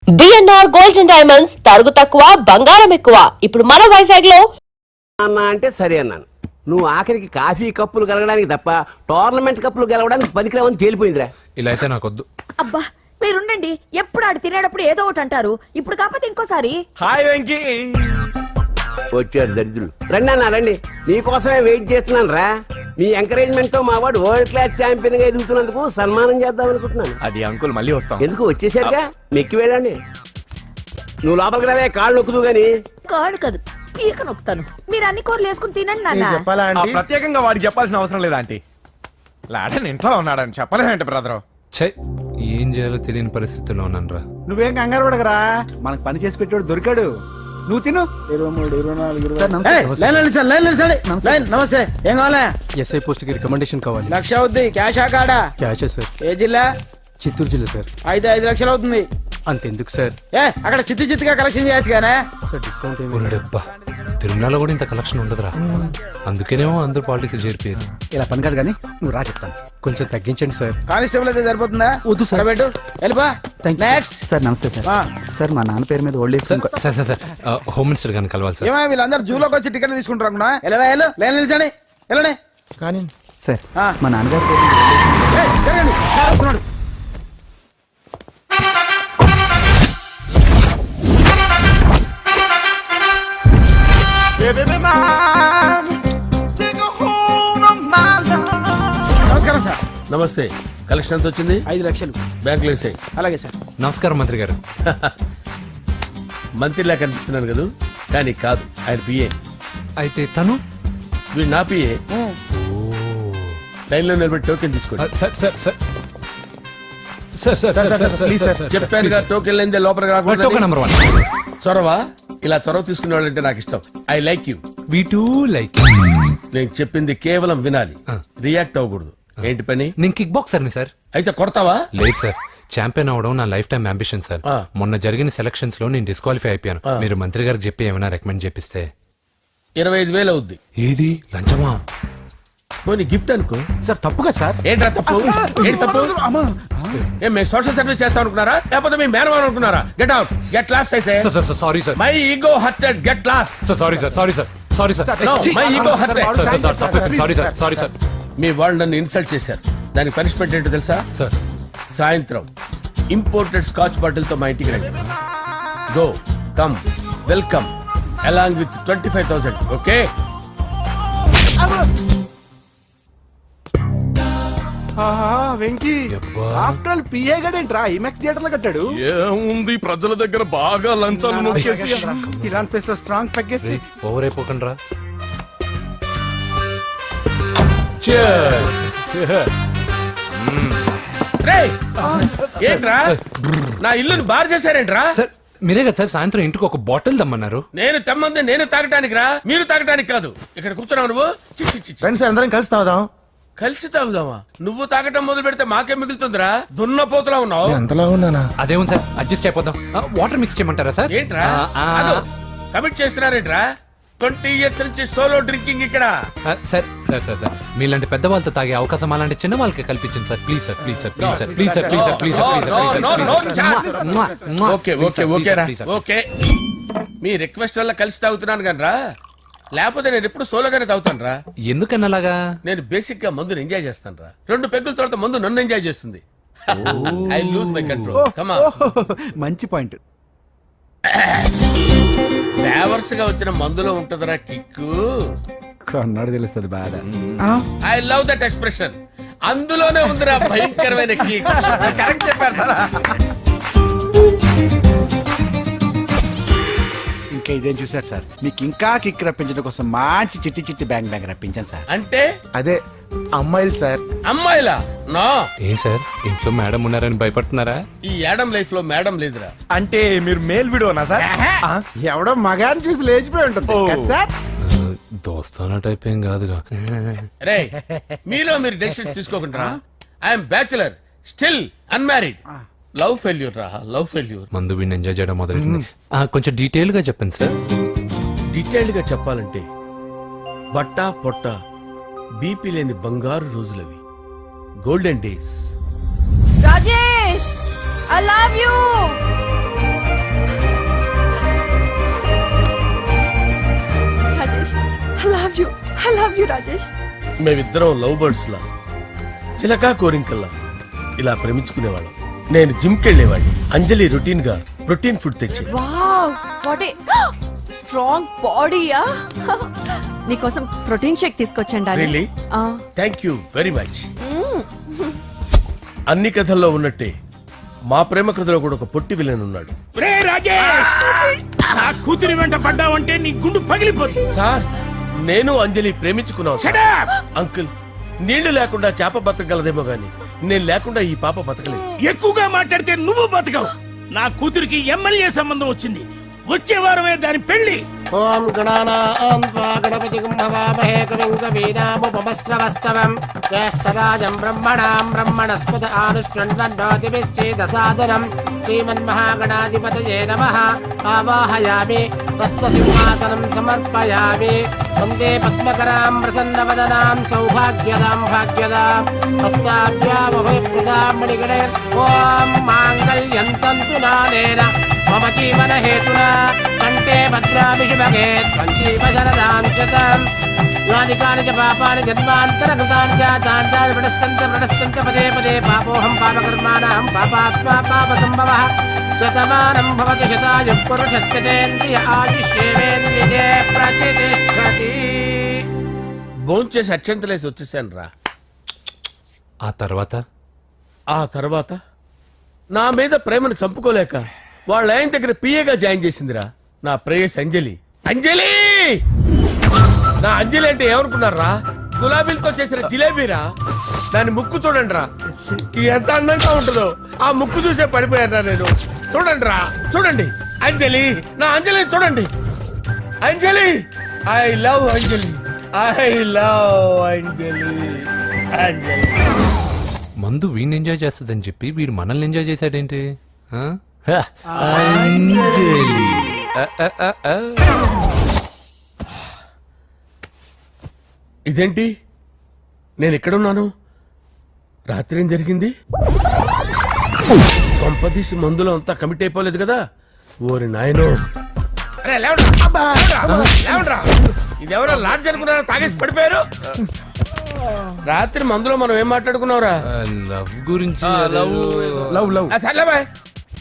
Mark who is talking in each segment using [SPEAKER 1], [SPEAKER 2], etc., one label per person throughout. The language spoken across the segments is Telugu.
[SPEAKER 1] బిఎన్ఆర్ గోల్డ్ అండ్ డైమండ్స్ తరుగు తక్కువ బంగారం ఎక్కువ. ఇప్పుడు మన వైజాగ్ లో
[SPEAKER 2] అన్నా అంటే సరే అన్నాను. నువ్వు ఆఖరికి కాఫీ కప్పులు గెలవడానికి తప్ప టోర్నమెంట్ కప్పులు గెలవడానికి పనికిరావని తేలిపోయిందిరా.
[SPEAKER 3] ఇలా అయితే నాకొద్దు.
[SPEAKER 4] అబ్బా మీరుండండి, ఎప్పుడు ఆడు తినేటప్పుడు ఏదో ఒకటి అంటారు. ఇప్పుడు కాకపోతే ఇంకోసారి.
[SPEAKER 2] హాయ్ వెంకీ. వచ్చాడు దరిద్రులు. రండి అన్న రండి, మీకోసమే వెయిట్ చేస్తున్నాను రా. మీ ఎంకరేజ్మెంట్ తో మా వాడు వరల్డ్ క్లాస్ ఛాంపియన్ గా ఎదుగుతున్నందుకు సన్మానం చేద్దాం అనుకుంటున్నాను.
[SPEAKER 5] అది అంకుల్ మళ్ళీ వస్తాం.
[SPEAKER 2] ఎందుకు వచ్చేసరిగా మెక్కి వెళ్ళండి. నువ్వు లోపలికి రావే, కాళ్ళు నొక్కుదు గాని.
[SPEAKER 4] కాడు కాదు, పీక నొక్కుతాను. మీరు అన్ని కూరలు వేసుకుని తినండి నాన్న.
[SPEAKER 5] ప్రత్యేకంగా వాడికి చెప్పాల్సిన అవసరం లేదా ఆంటీ? లాడన్ ఇంట్లో ఉన్నాడని చెప్పలేదంటే బ్రదర్.
[SPEAKER 3] ఛై, ఏం చేయాలో తెలియని పరిస్థితుల్లో ఉన్నాను రా.
[SPEAKER 6] నువ్వేం కంగారు పడకరా, మనకు పని చేసి పెట్టాడు దొరికాడు. నువ్వు తిను. 23, 24,
[SPEAKER 7] నమస్తే. ఏం కావాలా?
[SPEAKER 8] ఎస్ఐ పోస్ట్ కి రికమెండేషన్ కావాలి.
[SPEAKER 7] 1,00,000 అవుద్ది. క్యాష్ ఆ కాడా?
[SPEAKER 8] క్యాషే సార్.
[SPEAKER 7] ఏ జిల్లా?
[SPEAKER 8] చిత్తూరు జిల్లా సార్.
[SPEAKER 7] అయితే 5 లక్షలు అవుతుంది.
[SPEAKER 8] అంతెందుకు సార్?
[SPEAKER 7] అక్కడ చిత్తుగా కలెక్షన్ చేయొచ్చు గానే.
[SPEAKER 8] సార్ డిస్కౌంట్ ఏమి?
[SPEAKER 3] ఒరేడబ్బా, తిరుమలలో కూడా ఇంత కలెక్షన్ ఉండదురా. అందుకేనేమో అందరూ పాలిటిక్స్ చేరిపోయారు.
[SPEAKER 6] ఇలా పని కాదు కానీ నువ్వు రా చెప్తాను.
[SPEAKER 8] కొంచెం తగ్గించండి సార్.
[SPEAKER 7] కానిస్టేబుల్ అయితే సరిపోతుందా?
[SPEAKER 8] వద్దు సార్.
[SPEAKER 7] పెట్టు, వెళ్ళిపా. నెక్స్ట్.
[SPEAKER 6] సార్ నమస్తే సార్. సార్ మా నాన్న పేరు మీద old age
[SPEAKER 3] sir sir sir sir home minister గారిని కలవాలి సార్.
[SPEAKER 7] ఏమో వీళ్ళందరూ జూలోకి వచ్చి టికెట్లు తీసుకుంటారు అనుకున్నా. వెళ్ళు, లైన్ నిలిచండి, వెళ్ళండి.
[SPEAKER 6] కానీ సార్
[SPEAKER 7] ఆ.
[SPEAKER 6] మా నాన్నగారి పేరు మీద old age ఉంది.
[SPEAKER 7] జరగండి, సార్ వస్తున్నాడు. నమస్కారం సార్.
[SPEAKER 2] నమస్తే. కలెక్షన్ ఎంత వచ్చింది?
[SPEAKER 7] 5 లక్షలు.
[SPEAKER 2] బ్యాంకులో వేసాయి.
[SPEAKER 7] అలాగే సార్.
[SPEAKER 3] నమస్కారం మంత్రి గారు.
[SPEAKER 2] మంత్రిలా కనిపిస్తున్నాను కదా, కానీ కాదు, ఆయన పిఏ.
[SPEAKER 3] అయితే తను
[SPEAKER 2] వీడు నా పిఏ. లైన్ లో నిలబడి టోకెన్ తీసుకోండి.
[SPEAKER 3] Sir sir sir sir sir sir sir
[SPEAKER 6] please sir.
[SPEAKER 2] చెప్పాను కదా, టోకెన్ లేనిదే లోపలికి
[SPEAKER 3] టోకెన్
[SPEAKER 2] రాకూడదు.
[SPEAKER 3] నెంబర్ 1.
[SPEAKER 2] చొరవ, ఇలా చొరవ తీసుకునే వాళ్ళంటే నాకు ఇష్టం. I like you.
[SPEAKER 3] We two like.
[SPEAKER 2] నేను చెప్పింది కేవలం వినాలి, రియాక్ట్ అవ్వకూడదు. ఏంటి పని?
[SPEAKER 3] నేను కిక్ బాక్సర్ని సార్.
[SPEAKER 2] అయితే కొడతావా?
[SPEAKER 3] లేదు సార్, ఛాంపియన్ అవడం నా లైఫ్ టైం అంబిషన్ సార్.
[SPEAKER 2] ఆ.
[SPEAKER 3] మొన్న జరిగిన సెలక్షన్స్ లో నేను డిస్క్వాలిఫై అయిపోయాను. మీరు మంత్రి గారికి చెప్పి ఏమైనా రికమెండ్ చేపిస్తే.
[SPEAKER 2] 25,000 అవుద్ది.
[SPEAKER 3] ఏది లంచమా?
[SPEAKER 2] పోనీ గిఫ్ట్ అనుకో.
[SPEAKER 6] సార్ తప్పుగా సార్.
[SPEAKER 2] ఏంట్రా తప్పు? ఏంటి తప్పు? ఏం మేము సోషల్ సర్వీస్ చేస్తాం అనుకున్నారా, లేకపోతే మీ మేనమాన్ అనుకున్నారా? Get out, get lost. అయితే
[SPEAKER 3] sir sir sorry sir.
[SPEAKER 2] My ego hurted, get lost.
[SPEAKER 3] Sir sorry sir, sorry sir, sorry sir.
[SPEAKER 2] No, my ego hurt.
[SPEAKER 3] Sorry sir, sorry sir.
[SPEAKER 2] మీ వాళ్ళు నన్ను ఇన్సల్ట్ చేశారు. దానికి పనిష్మెంట్ ఏంటో తెలుసా?
[SPEAKER 3] సార్
[SPEAKER 2] సాయంత్రం ఇంపోర్టెడ్ స్కాచ్ బాటిల్ తో మా ఇంటికి రండి. Go, come, welcome along with 25,000. Okay?
[SPEAKER 6] Venky
[SPEAKER 3] యబ్బా.
[SPEAKER 6] ఆఫ్టర్ ఆల్ పిఏ గడేంట్రా ఇమెక్స్ థియేటర్ లో కట్టాడు.
[SPEAKER 5] ఏముంది, ప్రజల దగ్గర బాగా లంచాలు నొక్కేసి
[SPEAKER 6] ఇరాన్ ప్లేస్ లో స్ట్రాంగ్ తగ్గేస్తే
[SPEAKER 3] ఓవర్ అయిపోకండి రా.
[SPEAKER 2] రేయ్, ఏంట్రా నా ఇల్లుని బార్ చేశారేంట్రా?
[SPEAKER 3] సార్ మీరే కదా సార్ సాయంత్రం ఇంటికి ఒక బాటిల్ దమ్మన్నారు.
[SPEAKER 2] నేను తెమ్మంది నేను తాగటానికి రా, మీరు తాగటానికి కాదు. ఇక్కడ కూర్చున్నావు నువ్వు. చి, చి, చి, చి.
[SPEAKER 6] ఫ్రెండ్స్ అందరం కలిసి తాగుదాం.
[SPEAKER 2] కలిసి తాగుదామా? నువ్వు తాగటం మొదలు పెడితే మాకే మిగులుతుందిరా. దున్నపోతులా ఉన్నావు.
[SPEAKER 6] ఎంతలా ఉన్నానా?
[SPEAKER 3] అదేమో సార్, అడ్జస్ట్ అయిపోదాం. వాటర్ మిక్స్ చేయమంటారా సార్?
[SPEAKER 2] ఏంట్రా కమిట్ చేస్తున్నారేంట్రా? 20 years నుంచి సోలో డ్రింకింగ్ ఇక్కడ.
[SPEAKER 3] సార్ సార్ సార్ సార్ మీలాంటి పెద్ద వాళ్ళతో తాగే అవకాశం అలాంటి చిన్న వాళ్ళకి కల్పించండి sir. Please sir, please sir, please sir, please sir, please sir, please sir.
[SPEAKER 2] Okay okay okay రా, ఓకే. మీ రిక్వెస్ట్ వల్ల కలిసి తాగుతున్నాను కానీ రా, లేకపోతే నేను ఎప్పుడు సోలోగానే తాగుతాను రా.
[SPEAKER 3] ఎందుకన్నా అలాగా? నేను
[SPEAKER 2] బేసిక్ గా మందుని ఎంజాయ్ చేస్తాను రా. 2 పెగ్గుల తర్వాత మందు నన్ను ఎంజాయ్ చేస్తుంది. I lose my control. Come on.
[SPEAKER 6] మంచి పాయింట్.
[SPEAKER 2] ఫ్లేవర్స్ గా వచ్చిన మందులో ఉంటదరా కిక్కు.
[SPEAKER 6] కన్నాడు తెలుస్తుంది బాధ.
[SPEAKER 2] I love that expression. అందులోనే ఉందిరా భయంకరమైన కిక్. కరెక్ట్ చెప్పారు సార్.
[SPEAKER 6] ఇంకా ఇదేం చూసారు సార్, మీకు ఇంకా కిక్ రప్పించడం కోసం మంచి చిట్టి చిట్టి బ్యాంగ్ బ్యాంగ్ రప్పించాను సార్.
[SPEAKER 2] అంటే
[SPEAKER 6] అదే అమ్మాయిలు సార్.
[SPEAKER 2] అమ్మాయిలా? నో.
[SPEAKER 3] ఏం సార్ ఇంట్లో మేడం ఉన్నారని భయపడుతున్నారా?
[SPEAKER 2] ఈ యాడమ్ లైఫ్ లో మేడం లేదురా.
[SPEAKER 5] అంటే మీరు మేల్ వీడియోనా సార్?
[SPEAKER 6] ఎవడో మగాన్ని చూసి లేచిపోయి ఉంటుంది కదా సార్.
[SPEAKER 3] దోస్తానా టైప్ ఏం కాదుగా.
[SPEAKER 2] రే, మీలో మీరు డెసిషన్స్ తీసుకోకుండా. I'm bachelor, still unmarried. Love failure రా, లవ్ ఫెయిల్యూర్.
[SPEAKER 3] మందు వీడిని ఎంజాయ్ చేయడం మొదలైంది. కొంచెం డీటెయిల్ గా చెప్పండి సార్.
[SPEAKER 2] డీటెయిల్డ్ గా చెప్పాలంటే బట్టా పొట్ట బీపీ లేని బంగారు రోజులవి, golden days.
[SPEAKER 4] Rajesh, I love you. Rajesh.
[SPEAKER 9] మేమిద్దరం లవ్ బర్డ్స్ లా చిలకా కోరింకల్లా ఇలా ప్రేమించుకునేవాళ్ళం. నేను జిమ్ కెళ్ళేవాడిని, అంజలి రొటీన్ గా ప్రోటీన్ ఫుడ్ తెచ్చి.
[SPEAKER 4] వావ్ వాట్ ఏ స్ట్రాంగ్ బాడీయా. నీకోసం ప్రోటీన్ షేక్ తీసుకొచ్చండి
[SPEAKER 9] Really? Thank you very much. అన్ని కథల్లో ఉన్నట్టే మా ప్రేమ కథలో కూడా ఒక పొట్టి విలన్ ఉన్నాడు.
[SPEAKER 2] కూతురి వెంట పడ్డావంటే నీ గుండు పగిలిపోతుంది.
[SPEAKER 9] సార్ నేను అంజలి ప్రేమించుకున్నాను సార్. అంకుల్ నీళ్లు లేకుండా చేప బతకగలదేమో గాని నేను లేకుండా ఈ పాప బతకలేదు.
[SPEAKER 2] ఎక్కువగా మాట్లాడితే నువ్వు బతకవు. నా కూతురికి ఎమ్మెల్యే సంబంధం వచ్చింది. వచ్చే వారమే దాని పెళ్లి.
[SPEAKER 10] ఓం గణపతి కుంభవామహే కవిం కవీనాముపమస్రవస్తవం జ్యేష్ఠరాజం బ్రహ్మణాం బ్రహ్మణస్పద ఆనుష్ణ్వన్నోతిభిశ్చేదసాదనం శ్రీమన్మహాగణాధిపతయే నమః. ఆవాహయామి తత్వసింహాసనం సమర్పయామి. వందే పద్మకరాం ప్రసన్నవదనాం సౌభాగ్యదాం భాగ్యదాం హస్తాభ్యామభయప్రదాం మణిగణే. ఓం మాంగళ్యం తంతు నానేన మమ జీవన హేతునా కంటే భద్రామి శుభగే సంజీవ శరదాం శతం. యానికాని చ పాపాని జన్మాంతరకృతాని చ తాని ప్రణశ్యంత పదే పదే పాపోహం పాపకర్మాణం పాపాత్మా పాపసంభవః. శతమానం భవతి శతాయుః పురుషస్యేంద్రియ ఆయుష్యేంద్రియే ప్రతిష్టతి.
[SPEAKER 9] భోంచేసి అక్షంతలేసి వచ్చేసాను రా.
[SPEAKER 3] ఆ
[SPEAKER 9] ఆ తర్వాత నా మీద ప్రేమను చంపుకోలేక వాళ్ళ ఆయన దగ్గర పిఏగా జాయిన్ చేసిందిరా నా ప్రేయస్ అంజలి. అంజలి నా అంజలి అంటే ఏమనుకున్నారా? గులాబీలతో చేసిన జిలేబీరా. దాని ముక్కు చూడండి రా, ఎంత అందంగా ఉంటుందో. ఆ ముక్కు చూసే పడిపోయారా నేను. చూడండి రా, చూడండి అంజలి, నా అంజలి చూడండి. Anjali I love Anjali, I love Anjali. Anjali
[SPEAKER 3] మందు వీడిని ఎంజాయ్ చేస్తుందని చెప్పి వీడు మనల్ని ఎంజాయ్ చేశాడేంటి? ఆ? అంజలి.
[SPEAKER 9] ఇదేంటి నేను ఎక్కడున్నాను? రాత్రి ఏం జరిగింది? కొంపదీసి మందులో అంతా కమిట్ అయిపోలేదు కదా? ఓరి నాయనో. ఇదెవరో లాడ్జ్ అనుకున్నారో తాగేసి పడిపోయారు. రాత్రి మందులో మనం ఏం మాట్లాడుకున్నావురా?
[SPEAKER 3] లవ్ గురించి
[SPEAKER 8] లవ్ లవ్
[SPEAKER 9] సర్లే బాయ్,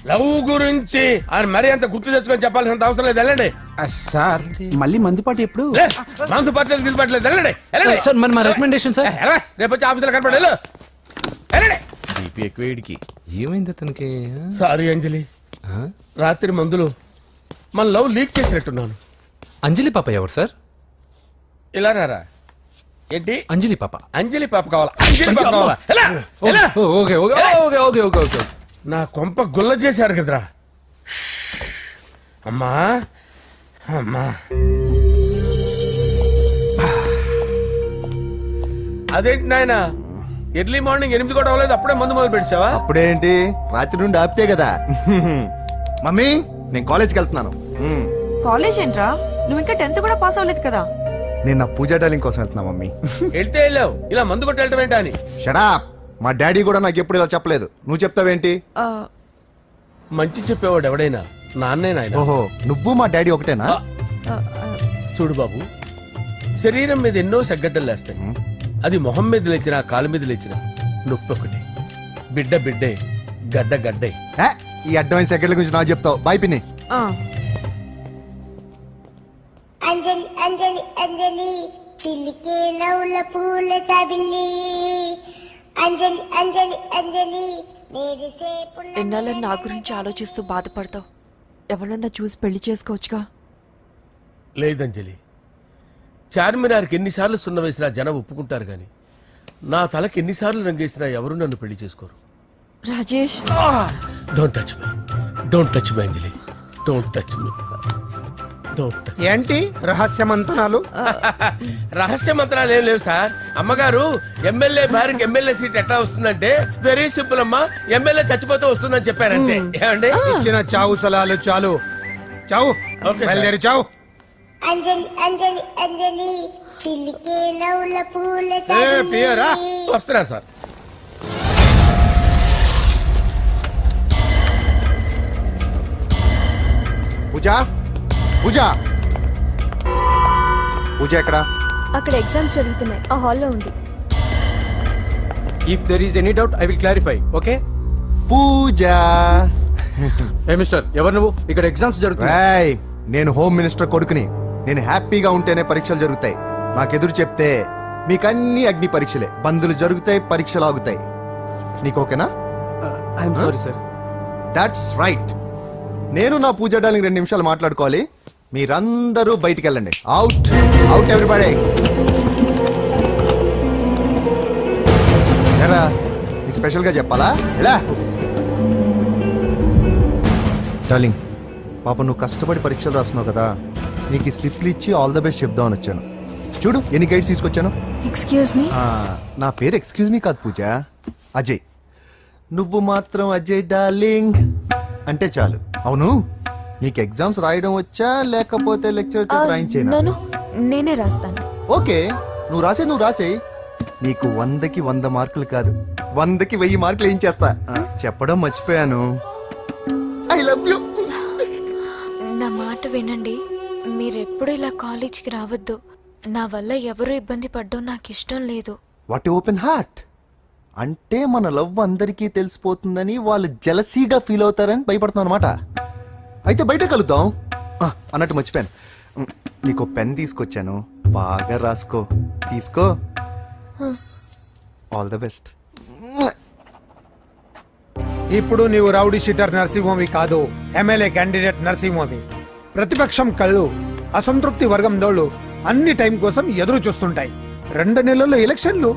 [SPEAKER 9] లవ్ గురించి అని మరీ అంత గుర్తు తెచ్చుకొని చెప్పాల్సినంత అవసరం లేదు. వెళ్ళండి.
[SPEAKER 6] సార్ మళ్ళీ మందుపాటి ఎప్పుడు?
[SPEAKER 9] లే, మందు పట్టలేదు తీసుపట్టలేదు. వెళ్ళండి వెళ్ళండి.
[SPEAKER 3] సార్ మరి మా రికమెండేషన్ సార్.
[SPEAKER 9] రేపు వచ్చి ఆఫీసులో కనపడి వెళ్ళు. వెళ్ళండి. బీపీ ఎక్కువ వీడికి.
[SPEAKER 3] ఏమైంది అతనికి?
[SPEAKER 9] సారీ అంజలి,
[SPEAKER 3] ఆ?
[SPEAKER 9] రాత్రి మందులో మన లవ్ లీక్ చేసినట్టున్నాను.
[SPEAKER 3] అంజలి పాప ఎవరు సార్?
[SPEAKER 9] ఇలా రారా. ఏంటి
[SPEAKER 3] అంజలి పాప?
[SPEAKER 9] అంజలి పాప కావాలా? అంజలి పాప కావాలా? ఎలా? ఎలా?
[SPEAKER 3] Okay okay okay okay okay okay.
[SPEAKER 9] నా కొంప గుల్ల చేశారు కదరా. అమ్మా అమ్మా, అదేంటి నాయన ఎర్లీ మార్నింగ్ 8 కూడా అవ్వలేదు, అప్పుడే మందు మొదలు పెట్టావా?
[SPEAKER 7] అప్పుడేంటి, రాత్రి నుండి ఆపితే కదా. మమ్మీ నేను కాలేజ్కి వెళ్తున్నాను.
[SPEAKER 4] కాలేజ్ ఏంట్రా, నువ్వు ఇంకా 10th కూడా పాస్ అవ్వలేదు కదా.
[SPEAKER 7] నేను నా పూజా డాలింగ్ కోసం వెళ్తున్నా మమ్మీ.
[SPEAKER 9] వెళ్తే వెళ్ళావు, ఇలా మందు కొట్టి వెళ్ళటం ఏంటా అని.
[SPEAKER 7] షడా, మా డాడీ కూడా నాకు ఎప్పుడు ఇలా చెప్పలేదు. నువ్వు చెప్తావేంటి?
[SPEAKER 9] మంచి చెప్పేవాడు ఎవడైనా నాన్నే నాయన.
[SPEAKER 7] ఓహో, నువ్వు మా డాడీ ఒకటేనా?
[SPEAKER 9] చూడు బాబు, శరీరం మీద ఎన్నో సగ్గడ్డలు లేస్తాయి. అది మొహం మీద లేచినా కాలు మీద లేచినా నొప్పి ఒకటి. బిడ్డ బిడ్డే, గడ్డ గడ్డే.
[SPEAKER 7] ఈ అడ్వాన్స్ సెకండ్ల గురించి నాకు చెప్తావు. బాయ్ పిన్ని.
[SPEAKER 11] అంజలి అంజలి అంజలి పిల్లికే నవ్వుల పూల తబిల్లి. అంజలి అంజలి అంజలి
[SPEAKER 4] ఎన్నాళ్ళని నా గురించి ఆలోచిస్తూ బాధపడతావు. ఎవరన్నా చూసి పెళ్లి చేసుకోవచ్చుగా.
[SPEAKER 9] లేదంజలి, చార్మినార్కి ఎన్నిసార్లు సున్న వేసినా జనం ఒప్పుకుంటారు గాని నా తలకి ఎన్నిసార్లు రంగేసినా ఎవరు నన్ను పెళ్లి చేసుకోరు.
[SPEAKER 4] Rajesh,
[SPEAKER 9] don't touch me, don't touch me Anjali, don't touch me, don't touch.
[SPEAKER 8] ఏంటి రహస్య మంతనాలు?
[SPEAKER 9] రహస్య మంత్రాలు ఏం లేవు సార్. అమ్మగారు ఎమ్మెల్యే భార్యకి ఎమ్మెల్యే సీట్ ఎట్లా వస్తుందంటే వెరీ సింపుల్ అమ్మా, ఎమ్మెల్యే చచ్చిపోతే వస్తుందని చెప్పారంటే. ఏమండి?
[SPEAKER 8] ఇచ్చిన చావు సలాలు చాలు. చావు.
[SPEAKER 9] Okay sir.
[SPEAKER 8] బయలుదేరి చావు.
[SPEAKER 11] అంజలి అంజలి అంజలి పిల్లికే నవ్వుల పూల
[SPEAKER 8] పియరా
[SPEAKER 9] వస్తున్నాను సార్.
[SPEAKER 7] పూజ పూజ పూజ ఎక్కడా?
[SPEAKER 11] అక్కడ ఎగ్జామ్స్ జరుగుతున్నాయి, ఆ హాల్లో ఉంది.
[SPEAKER 8] If there is any doubt I will clarify. Okay
[SPEAKER 7] Pooja.
[SPEAKER 8] ఏ మిస్టర్, ఎవరు నువ్వు? ఇక్కడ ఎగ్జామ్స్ జరుగుతున్నాయి.
[SPEAKER 7] రాయ్, నేను హోమ్ మినిస్టర్ కొడుకుని. నేను హ్యాపీగా ఉంటేనే పరీక్షలు జరుగుతాయి. నాకెదురు చెప్తే మీకన్నీ అగ్ని పరీక్షలే. బందులు జరుగుతాయి, పరీక్షలు ఆగుతాయి. నీకు ఓకేనా?
[SPEAKER 8] I'm sorry sir.
[SPEAKER 7] That's right. నేను నా పూజ డార్లింగ్ 2 నిమిషాలు మాట్లాడుకోవాలి. మీరందరూ బయటికి వెళ్ళండి. Out out everybody. ఎరా, నీకు స్పెషల్గా చెప్పాలా? ఎలా డార్లింగ్, పాప నువ్వు కష్టపడి పరీక్షలు రాస్తున్నావు కదా, నీకు ఈ స్లిప్లు ఇచ్చి ఆల్ ద బెస్ట్ చెప్దామని వచ్చాను. చూడు ఎన్ని గైడ్స్ తీసుకొచ్చాను.
[SPEAKER 11] Excuse me.
[SPEAKER 7] నా పేరు ఎక్స్క్యూజ్ మీ కాదు పూజ, అజయ్. నువ్వు మాత్రం అజయ్ డార్లింగ్ అంటే చాలు. అవును, నీకు ఎగ్జామ్స్ రాయడం వచ్చా లేకపోతే లెక్చర్ రాయించేనా?
[SPEAKER 11] నేనే రాస్తాను.
[SPEAKER 7] ఓకే, నువ్వు రాసే. నీకు 100కి 100 మార్కులు కాదు, 100కి 1000 మార్కులు ఏం చేస్తా. చెప్పడం మర్చిపోయాను, ఐ లవ్ యూ.
[SPEAKER 11] నా మాట వినండి, మీరెప్పుడు ఇలా కాలేజ్కి రావద్దు. నా వల్ల ఎవరు ఇబ్బంది పడ్డం నాకు ఇష్టం లేదు.
[SPEAKER 7] వాట్ ఓపెన్ హార్ట్ అంటే మన లవ్ అందరికీ తెలిసిపోతుందని వాళ్ళు జలసీగా ఫీల్ అవుతారని భయపడుతున్నాను అనమాట. అయితే బయట కలుద్దాం. అన్నట్టు మర్చిపోయాను, నీకు పెన్ తీసుకొచ్చాను, బాగా రాసుకో. తీసుకో. All the best.
[SPEAKER 8] ఇప్పుడు నీవు రౌడీ షీటర్ నరసింహవి కాదు, ఎమ్మెల్యే క్యాండిడేట్ నరసింహవి. ప్రతిపక్షం కళ్ళు, అసంతృప్తి వర్గం డోళ్ళు అన్ని టైం కోసం ఎదురు చూస్తుంటాయి. 2 నెలల్లో ఎలక్షన్లు.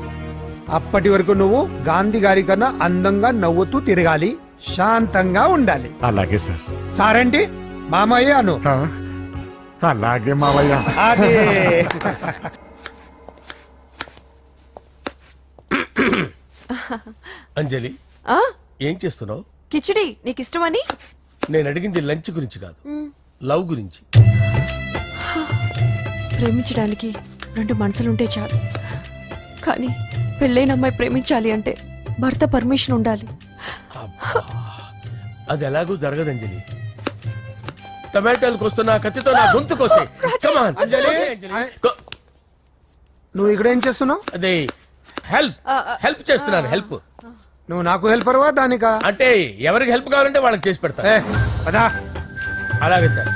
[SPEAKER 8] అప్పటి వరకు నువ్వు గాంధీ గారి కన్నా అందంగా నవ్వుతూ తిరగాలి, శాంతంగా ఉండాలి.
[SPEAKER 5] అలాగే సార్.
[SPEAKER 8] సారేంటి మామయ్య అను.
[SPEAKER 5] అలాగే మావయ్య.
[SPEAKER 8] అదే.
[SPEAKER 9] అంజలి, ఏం చేస్తున్నావు?
[SPEAKER 4] కిచిడి నీకు ఇష్టమని.
[SPEAKER 9] నేను అడిగింది లంచ్ గురించి కాదు, లవ్ గురించి.
[SPEAKER 4] ప్రేమించడానికి 2 మనసులుంటే చాలు, కానీ పెళ్ళైన అమ్మాయి ప్రేమించాలి అంటే భర్త పర్మిషన్ ఉండాలి.
[SPEAKER 9] అది ఎలాగూ జరగదు అంజలి. టమాటాలకు వస్తున్న కత్తితో నా గొంతు కోసే. Come on.
[SPEAKER 8] అంజలి, నువ్వు ఇక్కడ ఏం చేస్తున్నావు?
[SPEAKER 9] అదే హెల్ప్ చేస్తున్నాను. హెల్ప్
[SPEAKER 8] నువ్వు నాకు హెల్పర్వా దానికా?
[SPEAKER 9] అంటే ఎవరికి హెల్ప్ కావాలంటే వాళ్ళకి చేసి పెడతా.
[SPEAKER 8] పదా.
[SPEAKER 9] అలాగే సార్.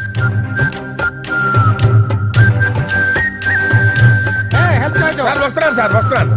[SPEAKER 8] హెల్ప్
[SPEAKER 9] వస్తున్నాను సార్, వస్తున్నాను.